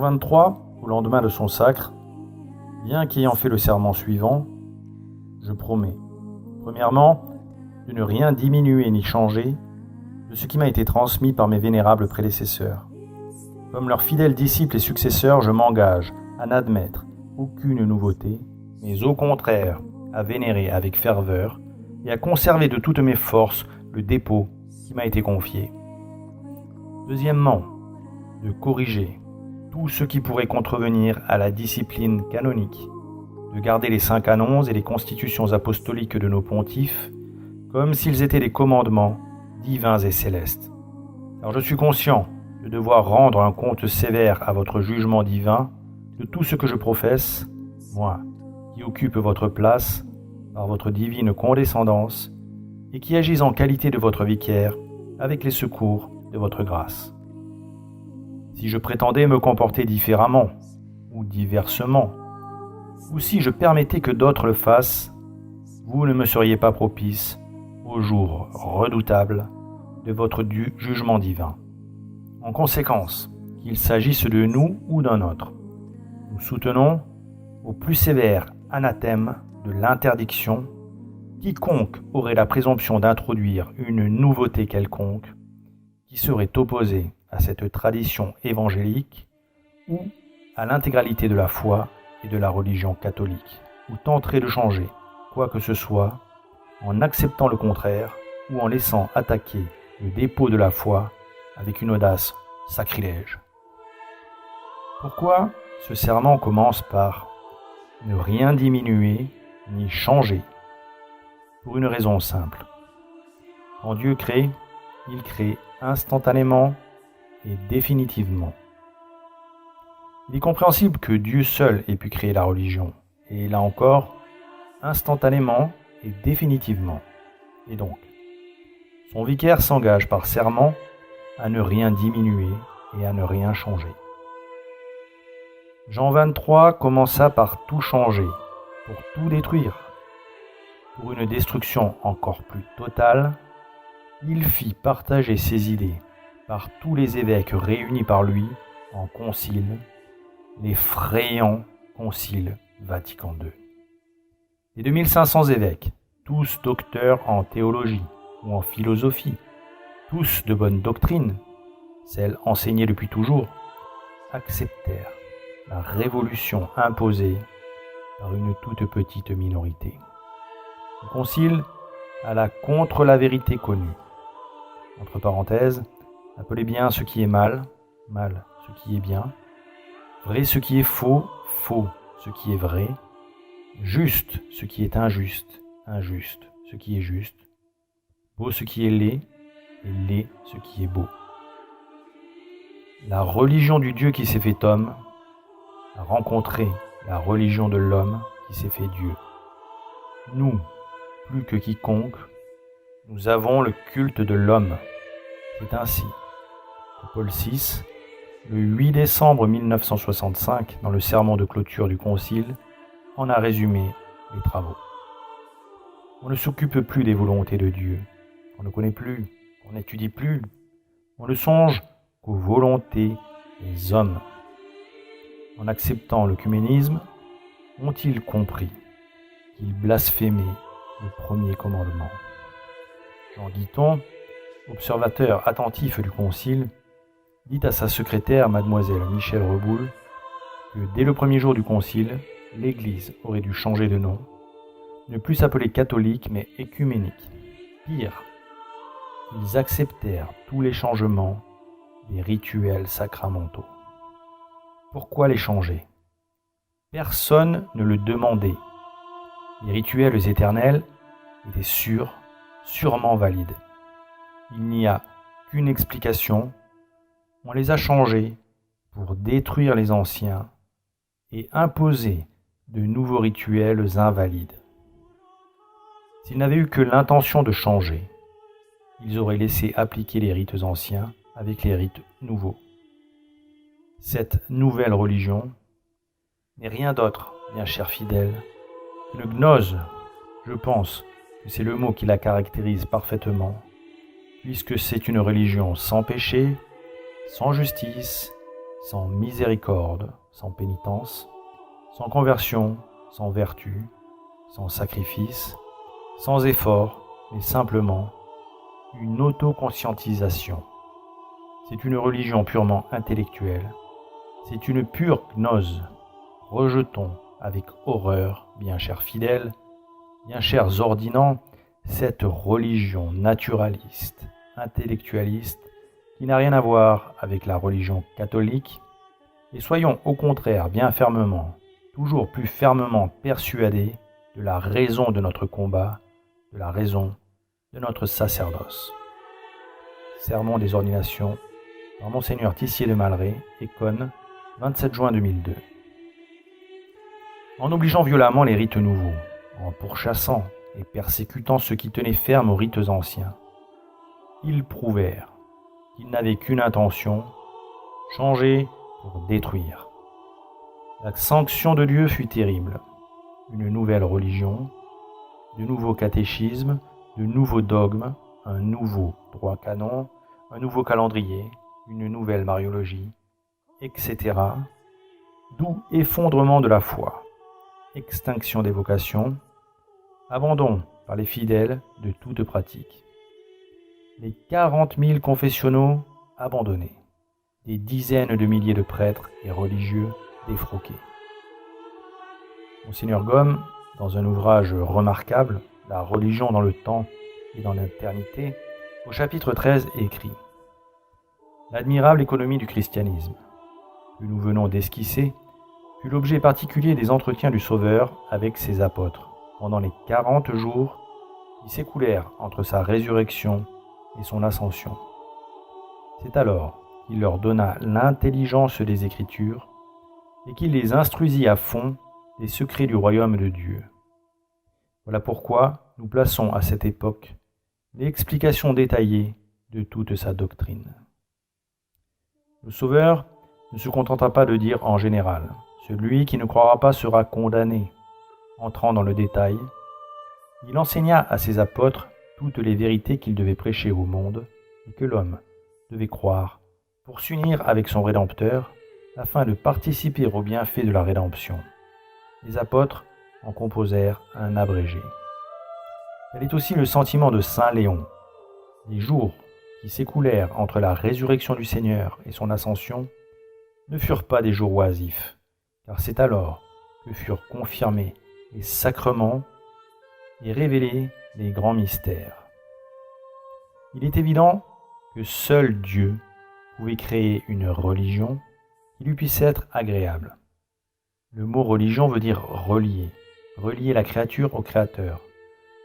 Jean 23, au lendemain de son sacre, bien qu'ayant fait le serment suivant, je promets, premièrement, de ne rien diminuer ni changer de ce qui m'a été transmis par mes vénérables prédécesseurs. Comme leurs fidèles disciples et successeurs, je m'engage à n'admettre aucune nouveauté, mais au contraire à vénérer avec ferveur et à conserver de toutes mes forces le dépôt qui m'a été confié. Deuxièmement, de corriger tout ce qui pourrait contrevenir à la discipline canonique, de garder les saints canons et les constitutions apostoliques de nos pontifes comme s'ils étaient des commandements divins et célestes. Alors je suis conscient de devoir rendre un compte sévère à votre jugement divin de tout ce que je professe, moi, qui occupe votre place par votre divine condescendance et qui agis en qualité de votre vicaire avec les secours de votre grâce. Si je prétendais me comporter différemment ou diversement, ou si je permettais que d'autres le fassent, vous ne me seriez pas propice au jour redoutable de votre jugement divin. En conséquence, qu'il s'agisse de nous ou d'un autre, nous soutenons au plus sévère anathème de l'interdiction quiconque aurait la présomption d'introduire une nouveauté quelconque qui serait opposée à cette tradition évangélique ou à l'intégralité de la foi et de la religion catholique, ou tenterait de changer quoi que ce soit en acceptant le contraire ou en laissant attaquer le dépôt de la foi avec une audace sacrilège. Pourquoi ce serment commence par ne rien diminuer ni changer? Pour une raison simple. Quand Dieu crée, il crée instantanément et définitivement. Il est compréhensible que Dieu seul ait pu créer la religion, et là encore, instantanément et définitivement. Et donc, son vicaire s'engage par serment à ne rien diminuer et à ne rien changer. Jean 23 commença par tout changer, pour tout détruire. Pour une destruction encore plus totale, il fit partager ses idées par tous les évêques réunis par lui en concile, l'effrayant concile Vatican II. Les 2500 évêques, tous docteurs en théologie ou en philosophie, tous de bonne doctrine, celle enseignée depuis toujours, acceptèrent la révolution imposée par une toute petite minorité. Le concile alla contre la vérité connue. Entre parenthèses, appelez bien ce qui est mal, mal ce qui est bien, vrai ce qui est faux, faux ce qui est vrai, juste ce qui est injuste, injuste ce qui est juste, beau ce qui est laid, et laid ce qui est beau. La religion du Dieu qui s'est fait homme a rencontré la religion de l'homme qui s'est fait Dieu. Nous, plus que quiconque, nous avons le culte de l'homme. C'est ainsi que Paul VI, le 8 décembre 1965, dans le sermon de clôture du Concile, en a résumé les travaux. On ne s'occupe plus des volontés de Dieu, on ne connaît plus, on n'étudie plus, on ne songe qu'aux volontés des hommes. En acceptant l'œcuménisme, ont-ils compris qu'ils blasphémaient le premier commandement? Jean Guiton, observateur attentif du concile, dit à sa secrétaire, mademoiselle Michel Reboul, que dès le premier jour du concile, l'Église aurait dû changer de nom, ne plus s'appeler catholique mais écuménique. Pire, ils acceptèrent tous les changements des rituels sacramentaux. Pourquoi les changer? Personne ne le demandait. Les rituels éternels étaient sûrement valides. Il n'y a qu'une explication. On les a changés pour détruire les anciens et imposer de nouveaux rituels invalides. S'ils n'avaient eu que l'intention de changer, ils auraient laissé appliquer les rites anciens avec les rites nouveaux. Cette nouvelle religion n'est rien d'autre, bien chers fidèles, qu'une gnose. Je pense que c'est le mot qui la caractérise parfaitement, puisque c'est une religion sans péché, sans justice sans miséricorde, sans pénitence, sans conversion, sans vertu, sans sacrifice, sans effort, mais simplement une autoconscientisation. C'est une religion purement intellectuelle, c'est une pure gnose. Rejetons avec horreur, bien chers fidèles, bien chers ordinants, cette religion naturaliste, intellectualiste, qui n'a rien à voir avec la religion catholique, et soyons au contraire bien fermement, toujours plus fermement persuadés de la raison de notre combat, de la raison de notre sacerdoce. Sermon des ordinations par Monseigneur Tissier de Malray, Éconne, 27 juin 2002. En obligeant violemment les rites nouveaux, en pourchassant et persécutant ceux qui tenaient ferme aux rites anciens, ils prouvèrent qu'ils n'avaient qu'une intention, changer pour détruire. La sanction de Dieu fut terrible. Une nouvelle religion, de nouveaux catéchismes, de nouveaux dogmes, un nouveau droit canon, un nouveau calendrier, une nouvelle mariologie, etc. D'où effondrement de la foi, extinction des vocations, abandon par les fidèles de toute pratique. Les 40 000 confessionnaux abandonnés, des dizaines de milliers de prêtres et religieux défroqués. Monseigneur Gaume, dans un ouvrage remarquable, La religion dans le temps et dans l'éternité, au chapitre 13 écrit « L'admirable économie du christianisme, que nous venons d'esquisser, fut l'objet particulier des entretiens du Sauveur avec ses apôtres pendant les 40 jours qui s'écoulèrent entre sa résurrection et son ascension. C'est alors qu'il leur donna l'intelligence des Écritures et qu'il les instruisit à fond des secrets du royaume de Dieu. Voilà pourquoi nous plaçons à cette époque l'explication détaillée de toute sa doctrine. Le Sauveur ne se contenta pas de dire en général « Celui qui ne croira pas sera condamné ». Entrant dans le détail, il enseigna à ses apôtres toutes les vérités qu'il devait prêcher au monde et que l'homme devait croire pour s'unir avec son Rédempteur afin de participer aux bienfaits de la rédemption. Les apôtres en composèrent un abrégé. Tel est aussi le sentiment de saint Léon. Les jours qui s'écoulèrent entre la résurrection du Seigneur et son ascension ne furent pas des jours oisifs, car c'est alors que furent confirmés les sacrements et révélés les grands mystères. Il est évident que seul Dieu pouvait créer une religion qui lui puisse être agréable. Le mot religion veut dire relier la créature au Créateur.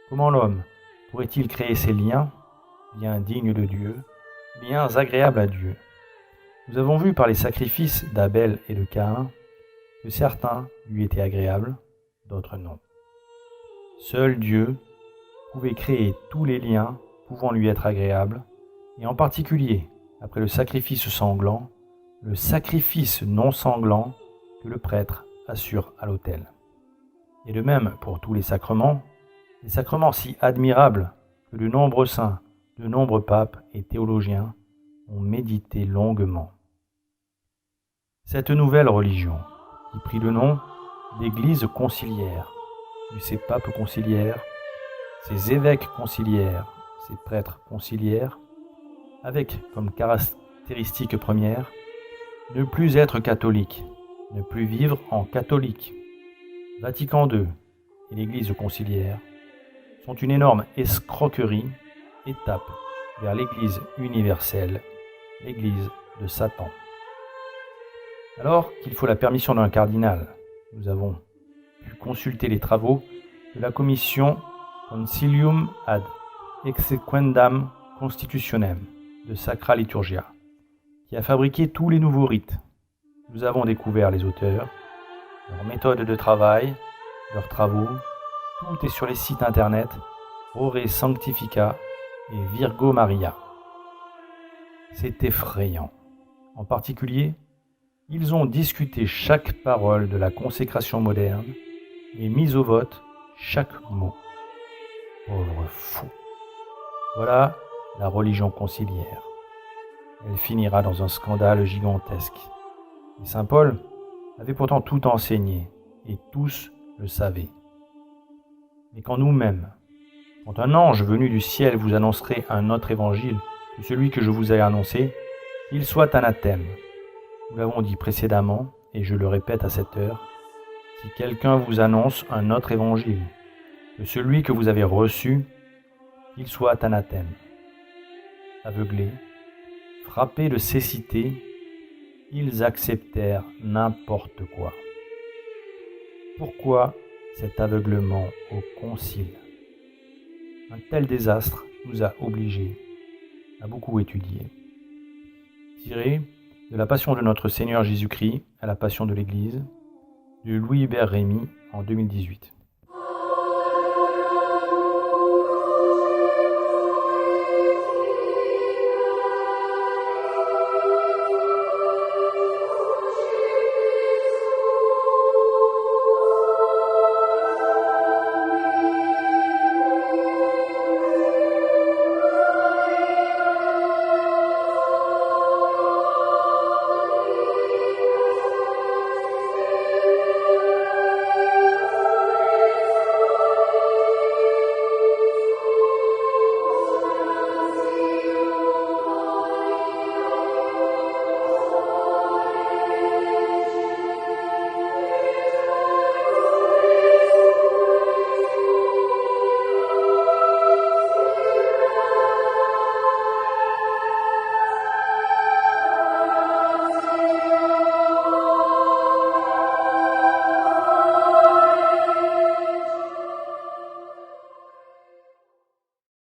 Comment l'homme pourrait-il créer ces liens dignes de Dieu, liens agréables à Dieu? Nous avons vu par les sacrifices d'Abel et de Caïn que certains lui étaient agréables, d'autres non. Seul Dieu pouvait créer tous les liens pouvant lui être agréables, et en particulier, après le sacrifice sanglant, le sacrifice non sanglant que le prêtre assure à l'autel. Et de même pour tous les sacrements si admirables que de nombreux saints, de nombreux papes et théologiens ont médité longuement. Cette nouvelle religion, qui prit le nom d'Église conciliaire, de ses papes conciliaires, ses évêques conciliaires, ses prêtres conciliaires, avec comme caractéristique première, ne plus être catholique, ne plus vivre en catholique. Vatican II et l'Église conciliaire sont une énorme escroquerie, étape vers l'Église universelle, l'Église de Satan. Alors qu'il faut la permission d'un cardinal, nous avons pu consulter les travaux de la commission Concilium ad exequendam constitutionem de Sacra Liturgia, qui a fabriqué tous les nouveaux rites. Nous avons découvert les auteurs, leurs méthodes de travail, leurs travaux. Tout est sur les sites internet Ore Sanctifica et Virgo Maria. C'est effrayant. En particulier, ils ont discuté chaque parole de la consécration moderne et mis au vote chaque mot. Pauvre fou. Voilà la religion conciliaire. Elle finira dans un scandale gigantesque. Et saint Paul avait pourtant tout enseigné, et tous le savaient. Mais quand nous-mêmes, quand un ange venu du ciel vous annoncerait un autre évangile que celui que je vous ai annoncé, qu'il soit anathème. Nous l'avons dit précédemment, et je le répète à cette heure, si quelqu'un vous annonce un autre évangile que celui que vous avez reçu, qu'il soit anathème. Aveuglés, frappés de cécité, ils acceptèrent n'importe quoi. Pourquoi cet aveuglement au concile? Un tel désastre nous a obligés à beaucoup étudier. Tiré de la Passion de notre Seigneur Jésus-Christ à la Passion de l'Église, de Louis Hubert Rémy en 2018.